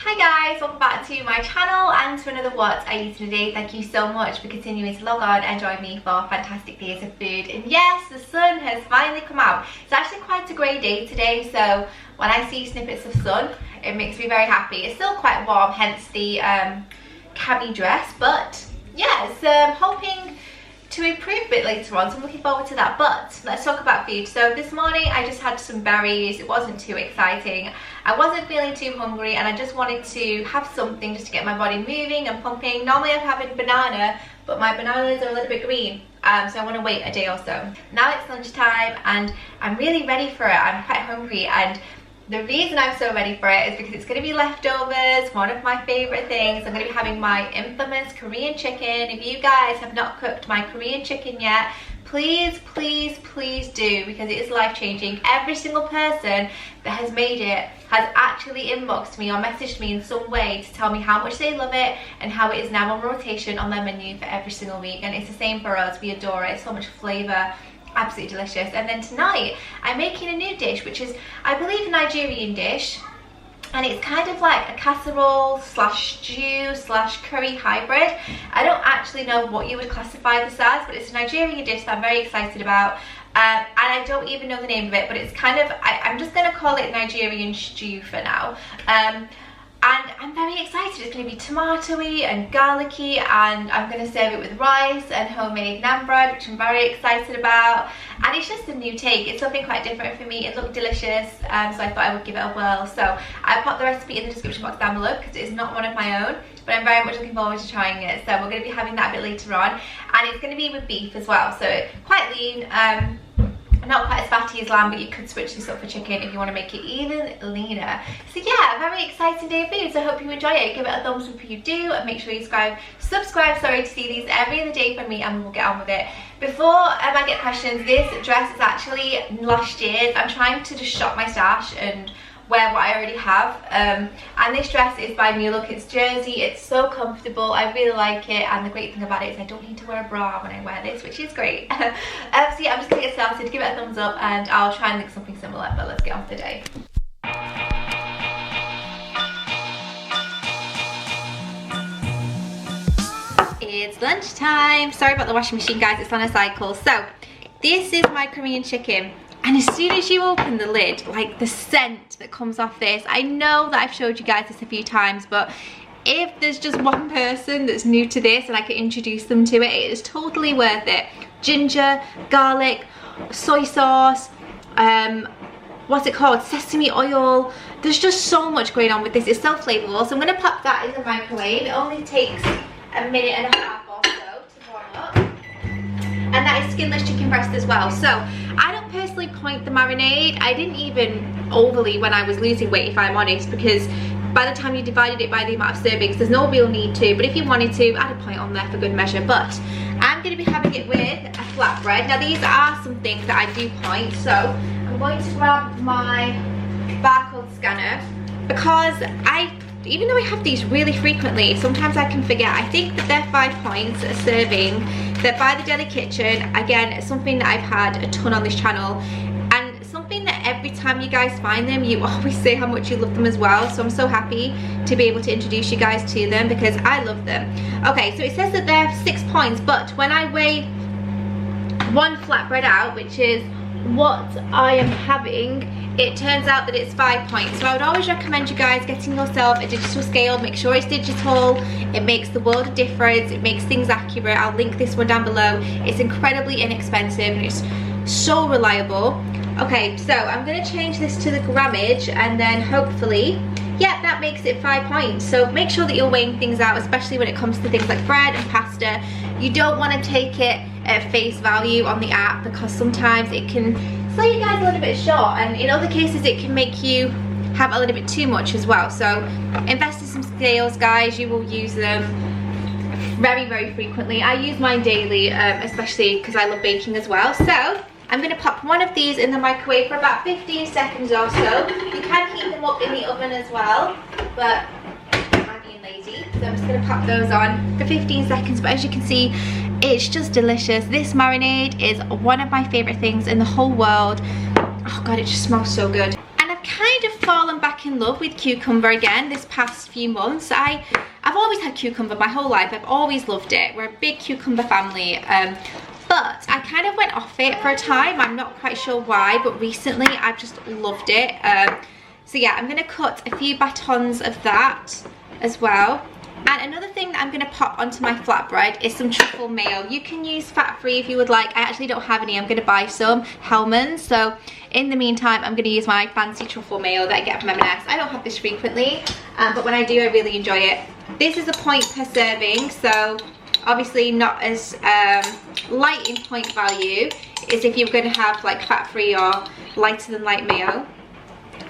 Hi guys, welcome back to my channel and to another What I Eat in a Day. Thank you so much for continuing to log on and join me for fantastic days of food. And yes, the sun has finally come out. It's actually quite a grey day today, so when I see snippets of sun, it makes me very happy. It's still quite warm, hence the cami dress, but yes, hoping to improve a bit later on, so I'm looking forward to that. But let's talk about food. So this morning I just had some berries. It wasn't too exciting. I wasn't feeling too hungry and I just wanted to have something just to get my body moving and pumping. Normally I'm having banana, but my bananas are a little bit green, so I want to wait a day or so. Now it's lunchtime and I'm really ready for it. I'm quite hungry, and the reason I'm so ready for it is because it's going to be leftovers, one of my favourite things. I'm going to be having my infamous Korean chicken. If you guys have not cooked my Korean chicken yet, please, please, please do, because it is life-changing. Every single person that has made it has actually inboxed me or messaged me in some way to tell me how much they love it and how it is now on rotation on their menu for every single week. And it's the same for us. We adore it. It's so much flavour. Absolutely delicious. And then tonight I'm making a new dish, which is, I believe, a Nigerian dish, and it's kind of like a casserole slash stew slash curry hybrid. I don't actually know what you would classify this as, but it's a Nigerian dish that I'm very excited about, and I don't even know the name of it, but it's kind of, I'm just going to call it Nigerian stew for now. And I'm very excited. It's going to be tomatoey and garlicky, and I'm going to serve it with rice and homemade naan bread, which I'm very excited about. And it's just a new take. It's something quite different for me. It looked delicious, so I thought I would give it a whirl. So I put the recipe in the description box down below because it is not one of my own, but I'm very much looking forward to trying it. So we're going to be having that a bit later on, and it's going to be with beef as well. So quite lean. Not quite as fatty as lamb, but you could switch this up for chicken if you want to make it even leaner. So yeah, a very exciting day of food, so I hope you enjoy it. Give it a thumbs up if you do, and make sure you subscribe to see these every other day from me, and we'll get on with it. Before I get questions, this dress is actually last year's. I'm trying to just shop my stash and wear what I already have, and this dress is by New Look. It's jersey. It's so comfortable. I really like it, and the great thing about it is I don't need to wear a bra when I wear this, which is great. So yeah, I'm just gonna get started. Give it a thumbs up and I'll try and link something similar, but let's get on with the day. It's lunchtime. Sorry about the washing machine, guys, it's on a cycle. So this is my Korean chicken. And as soon as you open the lid, like the scent that comes off this, I know that I've showed you guys this a few times, but if there's just one person that's new to this and I can introduce them to it, it is totally worth it. Ginger, garlic, soy sauce, what's it called? Sesame oil. There's just so much going on with this. It's so flavorful. So I'm gonna pop that in the microwave. It only takes a minute and a half or so to warm up. And that is skinless chicken breast as well. So I don't personally point the marinade. I didn't even overly when I was losing weight, if I'm honest, because by the time you divided it by the amount of servings, there's no real need to. But if you wanted to, add a point on there for good measure. But I'm going to be having it with a flatbread. Now these are some things that I do point. So I'm going to grab my barcode scanner, because even though I have these really frequently, sometimes I can forget. I think that they're 5 points a serving. They're by the Deli Kitchen. Again, it's something that I've had a ton on this channel, and something that every time you guys find them, you always say how much you love them as well. So I'm so happy to be able to introduce you guys to them, because I love them. Okay, so it says that they're 6 points, but when I weigh one flatbread out, which is what I am having, it turns out that it's 5 points. So I would always recommend you guys getting yourself a digital scale. Make sure it's digital. It makes the world of difference. It makes things accurate. I'll link this one down below. It's incredibly inexpensive and it's so reliable. Okay, so I'm going to change this to the grammage, and then hopefully, yeah, that makes it 5 points. So make sure that you're weighing things out, especially when it comes to things like bread and pasta. You don't want to take it at face value on the app, because sometimes it can sell you guys a little bit short, and in other cases it can make you have a little bit too much as well. So invest in some scales, guys. You will use them very, very frequently. I use mine daily, especially because I love baking as well. So I'm going to pop one of these in the microwave for about 15 seconds or so. You can heat them up in the oven as well, but I'm being lazy, so I'm just going to pop those on for 15 seconds. But as you can see, it's just delicious. This marinade is one of my favourite things in the whole world. Oh god, it just smells so good. And I've kind of fallen back in love with cucumber again this past few months. I've always had cucumber my whole life. I've always loved it. We're a big cucumber family. But I kind of went off it for a time. I'm not quite sure why, but recently I've just loved it. So yeah, I'm going to cut a few batons of that as well. And another thing that I'm going to pop onto my flatbread is some truffle mayo. You can use fat-free if you would like. I actually don't have any. I'm going to buy some Hellmann's. So in the meantime, I'm going to use my fancy truffle mayo that I get from M&S. I don't have this frequently, but when I do, I really enjoy it. This is a point per serving, so obviously not as light in point value as if you're going to have like fat-free or lighter than light mayo.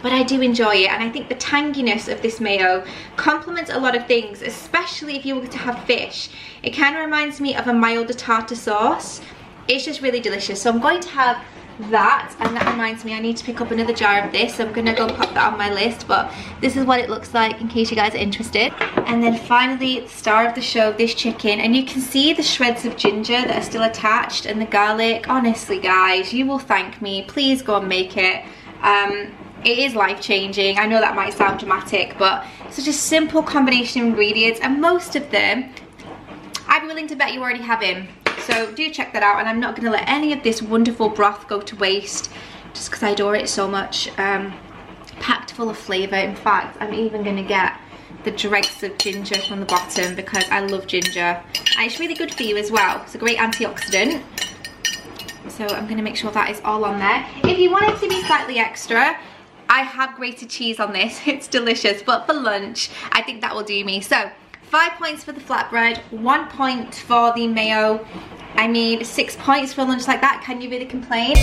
But I do enjoy it, and I think the tanginess of this mayo complements a lot of things, especially if you were to have fish. It kind of reminds me of a milder tartar sauce. It's just really delicious. So I'm going to have that, and that reminds me I need to pick up another jar of this, so I'm going to go pop that on my list. But this is what it looks like in case you guys are interested. And then finally, the star of the show, this chicken, and you can see the shreds of ginger that are still attached and the garlic. Honestly guys, you will thank me. Please go and make it. It is life-changing. I know that might sound dramatic, but such a simple combination of ingredients, and most of them I'd be willing to bet you already have in. So do check that out, and I'm not going to let any of this wonderful broth go to waste just because I adore it so much. Packed full of flavour. In fact, I'm even going to get the dregs of ginger from the bottom because I love ginger, and it's really good for you as well. It's a great antioxidant. So I'm going to make sure that is all on there. If you want it to be slightly extra, I have grated cheese on this. It's delicious, but for lunch I think that will do me. So 5 points for the flatbread, 1 point for the mayo. I mean, 6 points for lunch like that. Can you really complain?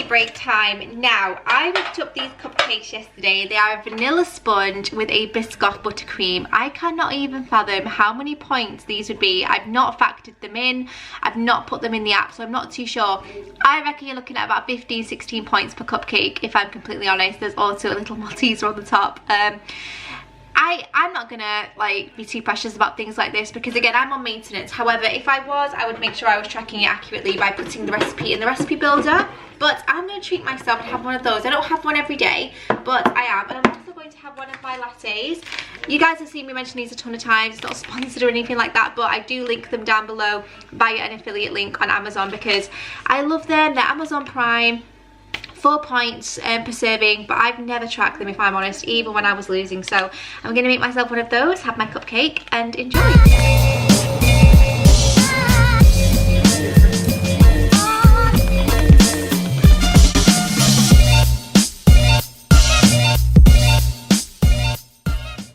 Break time. Now, I whipped up these cupcakes yesterday. They are a vanilla sponge with a biscoff buttercream. I cannot even fathom how many points these would be. I've not factored them in. I've not put them in the app, so I'm not too sure. I reckon you're looking at about 15-16 points per cupcake, if I'm completely honest. There's also a little Malteser on the top. I'm not gonna like be too precious about things like this because again, I'm on maintenance. However, if I was, I would make sure I was tracking it accurately by putting the recipe in the recipe builder. But I'm gonna treat myself and have one of those. I don't have one every day, but I am, and I'm also going to have one of my lattes. You guys have seen me mention these a ton of times. It's not sponsored or anything like that, but I do link them down below via an affiliate link on Amazon because I love them. They're Amazon Prime. 4 points per serving, but I've never tracked them if I'm honest, even when I was losing. So I'm going to make myself one of those, have my cupcake and enjoy.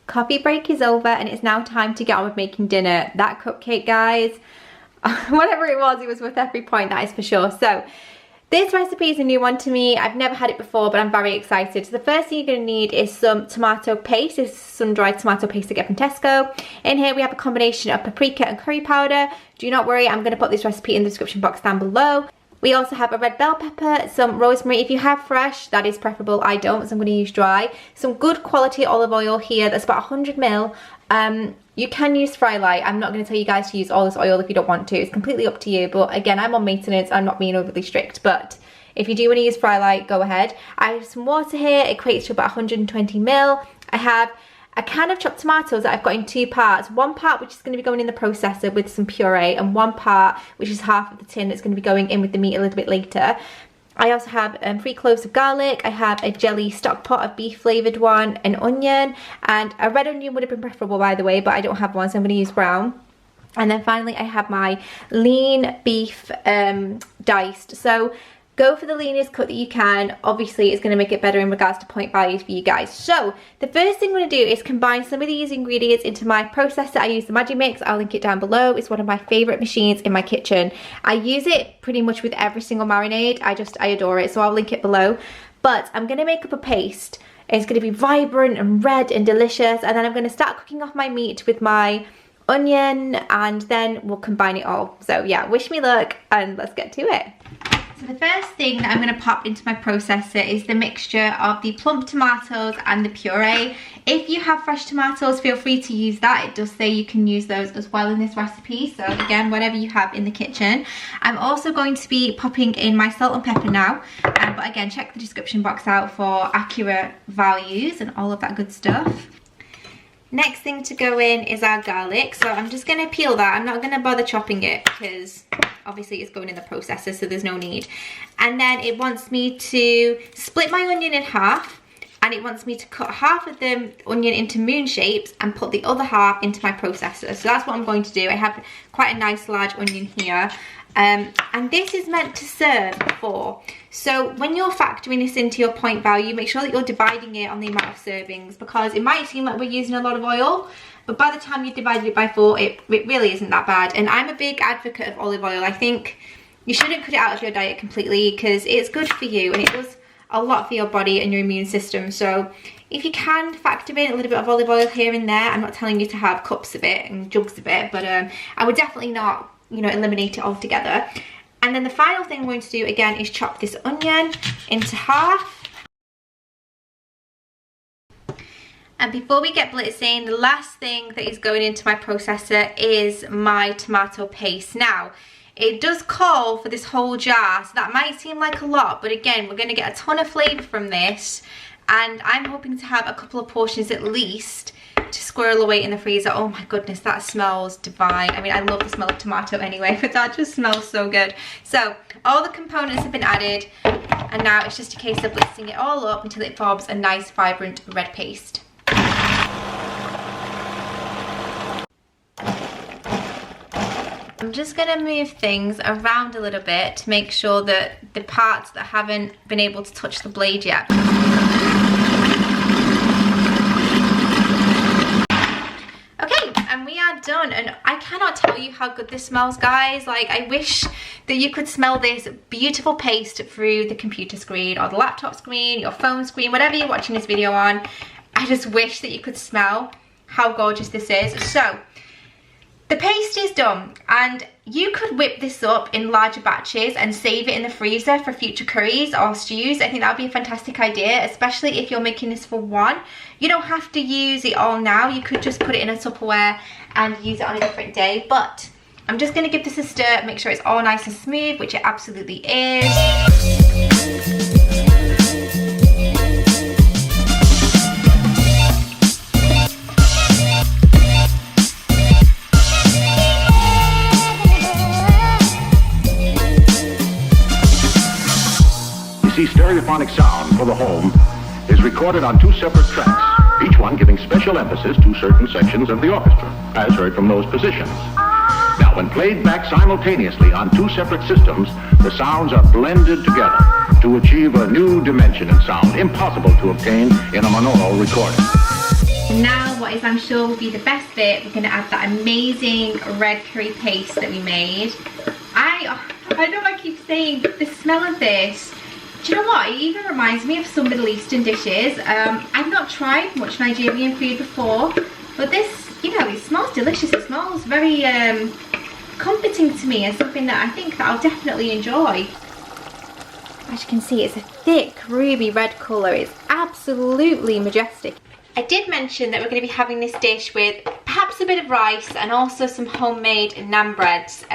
Coffee break is over and it's now time to get on with making dinner. That cupcake, guys, whatever it was worth every point, that is for sure. So this recipe is a new one to me. I've never had it before, but I'm very excited. So the first thing you're going to need is some tomato paste. This is sun-dried tomato paste I get from Tesco. In here we have a combination of paprika and curry powder. Do not worry, I'm going to put this recipe in the description box down below. We also have a red bell pepper, some rosemary. If you have fresh, that is preferable. I don't, so I'm going to use dry. Some good quality olive oil here. That's about 100 ml. You can use Fry Light. I'm not going to tell you guys to use all this oil if you don't want to. It's completely up to you. But again, I'm on maintenance. I'm not being overly strict. But if you do want to use Fry Light, go ahead. I have some water here. It equates to about 120 ml. I have a can of chopped tomatoes that I've got in 2 parts. 1 part which is going to be going in the processor with some puree, and 1 part which is half of the tin that's going to be going in with the meat a little bit later. I also have 3 cloves of garlic. I have a jelly stock pot, a beef flavoured one, an onion, and a red onion would have been preferable by the way, but I don't have one, so I'm going to use brown. And then finally I have my lean beef diced. So go for the leanest cut that you can. Obviously it's going to make it better in regards to point values for you guys. So the first thing I'm going to do is combine some of these ingredients into my processor. I use the Magimix. I'll link it down below. It's one of my favourite machines in my kitchen. I use it pretty much with every single marinade. I adore it, so I'll link it below. But I'm going to make up a paste. It's going to be vibrant and red and delicious, and then I'm going to start cooking off my meat with my onion, and then we'll combine it all. So yeah, wish me luck and let's get to it. So the first thing that I'm going to pop into my processor is the mixture of the plump tomatoes and the puree. If you have fresh tomatoes, feel free to use that. It does say you can use those as well in this recipe. So again, whatever you have in the kitchen. I'm also going to be popping in my salt and pepper now. But again, check the description box out for accurate values and all of that good stuff. Next thing to go in is our garlic. So I'm just going to peel that. I'm not going to bother chopping it because obviously it's going in the processor, so there's no need. And then it wants me to split my onion in half, and it wants me to cut half of the onion into moon shapes and put the other half into my processor. So that's what I'm going to do. I have quite a nice large onion here. And this is meant to serve 4. So when you're factoring this into your point value, make sure that you're dividing it on the amount of servings, because it might seem like we're using a lot of oil, but by the time you divide it by 4, it really isn't that bad. And I'm a big advocate of olive oil. I think you shouldn't cut it out of your diet completely because it's good for you and it does a lot for your body and your immune system. So if you can factor in a little bit of olive oil here and there, I'm not telling you to have cups of it and jugs of it, but I would definitely not, you know, eliminate it altogether. And then the final thing I'm going to do again is chop this onion into half. And before we get blitzing, the last thing that is going into my processor is my tomato paste. Now, it does call for this whole jar, so that might seem like a lot, but again, we're going to get a ton of flavour from this, and I'm hoping to have a couple of portions at least to squirrel away in the freezer. Oh my goodness, that smells divine. I mean, I love the smell of tomato anyway, but that just smells so good. So all the components have been added, and now it's just a case of blitzing it all up until it forms a nice vibrant red paste. I'm just going to move things around a little bit to make sure that the parts that haven't been able to touch the blade yet. Okay, and we are done, and I cannot tell you how good this smells, guys. Like, I wish that you could smell this beautiful paste through the computer screen or the laptop screen, your phone screen, whatever you're watching this video on. I just wish that you could smell how gorgeous this is. So the paste is done, and you could whip this up in larger batches and save it in the freezer for future curries or stews. I think that would be a fantastic idea, especially if you're making this for one. You don't have to use it all now. You could just put it in a Tupperware and use it on a different day. But I'm just going to give this a stir, make sure it's all nice and smooth, which it absolutely is. The stereophonic sound for the home is recorded on 2 separate tracks, each one giving special emphasis to certain sections of the orchestra, as heard from those positions. Now, when played back simultaneously on 2 separate systems, the sounds are blended together to achieve a new dimension in sound, impossible to obtain in a monaural recording. Now, what is I'm sure will be the best bit, we're going to add that amazing red curry paste that we made. I know I keep saying the smell of this. Do you know what? It even reminds me of some Middle Eastern dishes. I've not tried much Nigerian food before, but this, you know, it smells delicious. It smells very comforting to me, and something that I think that I'll definitely enjoy. As you can see, it's a thick ruby red colour. It's absolutely majestic. I did mention that we're going to be having this dish with perhaps a bit of rice and also some homemade naan breads.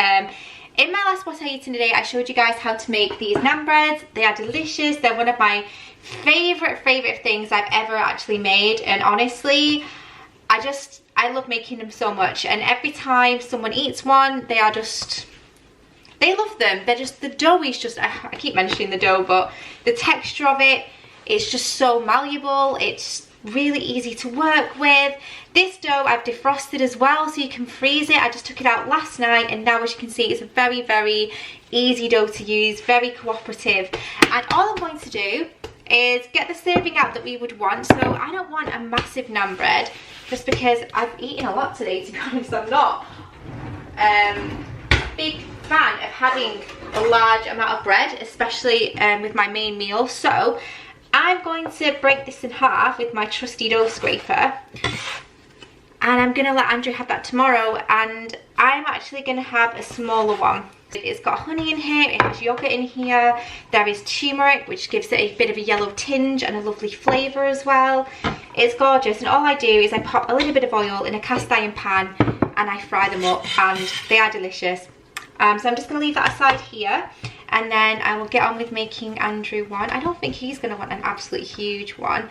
In my last What I Eat in a Day, I showed you guys how to make these naan breads. They are delicious. They're one of my favourite things I've ever actually made. And honestly, I love making them so much. And every time someone eats one, they love them. They're just, the dough is just, I keep mentioning the dough, but the texture of it is just so malleable. It's really easy to work with. This dough I've defrosted as well, so you can freeze it. I just took it out last night, and now, as you can see, it's a very easy dough to use, very cooperative. And all I'm going to do is get the serving out that we would want. So I don't want a massive naan bread, just because I've eaten a lot today, to be honest. I'm not a big fan of having a large amount of bread, especially with my main meal. So I'm going to break this in half with my trusty dough scraper. and I'm gonna let Andrew have that tomorrow, and I'm actually gonna have a smaller one. It's got honey in here, it has yogurt in here, there is turmeric, which gives it a bit of a yellow tinge and a lovely flavour as well. It's gorgeous, and all I do is I pop a little bit of oil in a cast iron pan and I fry them up, and they are delicious. So I'm just going to leave that aside here, and then I will get on with making Andrew one. I don't think he's going to want an absolutely huge one.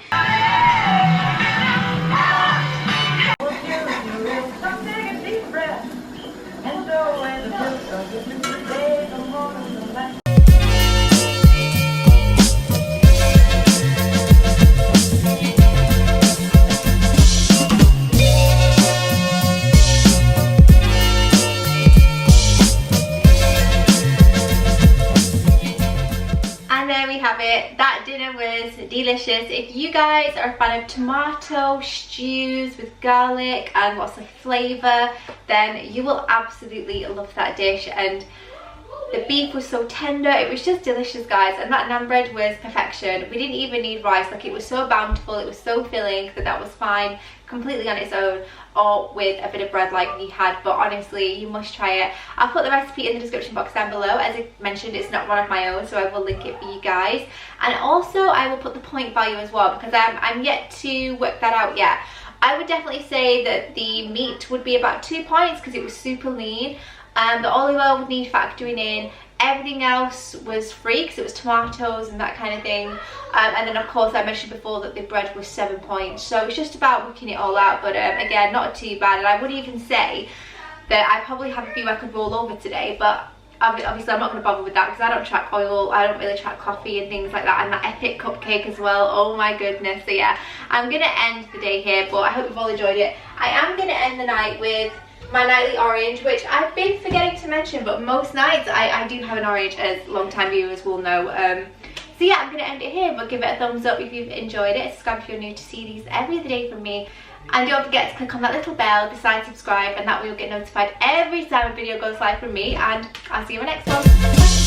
That dinner was delicious. If you guys are a fan of tomato stews with garlic and lots of flavour, then you will absolutely love that dish. And the beef was so tender, it was just delicious, guys, and that naan bread was perfection. We didn't even need rice, like it was so bountiful, it was so filling that was fine completely on its own, or with a bit of bread like we had. But honestly, you must try it. I'll put the recipe in the description box down below. As I mentioned, it's not one of my own, so I will link it for you guys, and also I will put the point value as well, because I'm yet to work that out yet. I would definitely say that the meat would be about 2 points because it was super lean. The olive oil would need factoring in. Everything else was free because it was tomatoes and that kind of thing. And then of course I mentioned before that the bread was 7 points. So it's just about working it all out. But again, not too bad. And I would even say that I probably have a few I could roll over today. But obviously I'm not going to bother with that because I don't track oil. I don't really track coffee and things like that. And that epic cupcake as well. Oh my goodness. So yeah, I'm going to end the day here. But I hope you've all enjoyed it. I am going to end the night with my nightly orange, which I've been forgetting to mention, but most nights I do have an orange, as long-time viewers will know. So yeah, I'm going to end it here, but give it a thumbs up if you've enjoyed it. Subscribe if you're new to see these every other day from me. And don't forget to click on that little bell beside subscribe, and that way you'll get notified every time a video goes live from me. And I'll see you in the next one.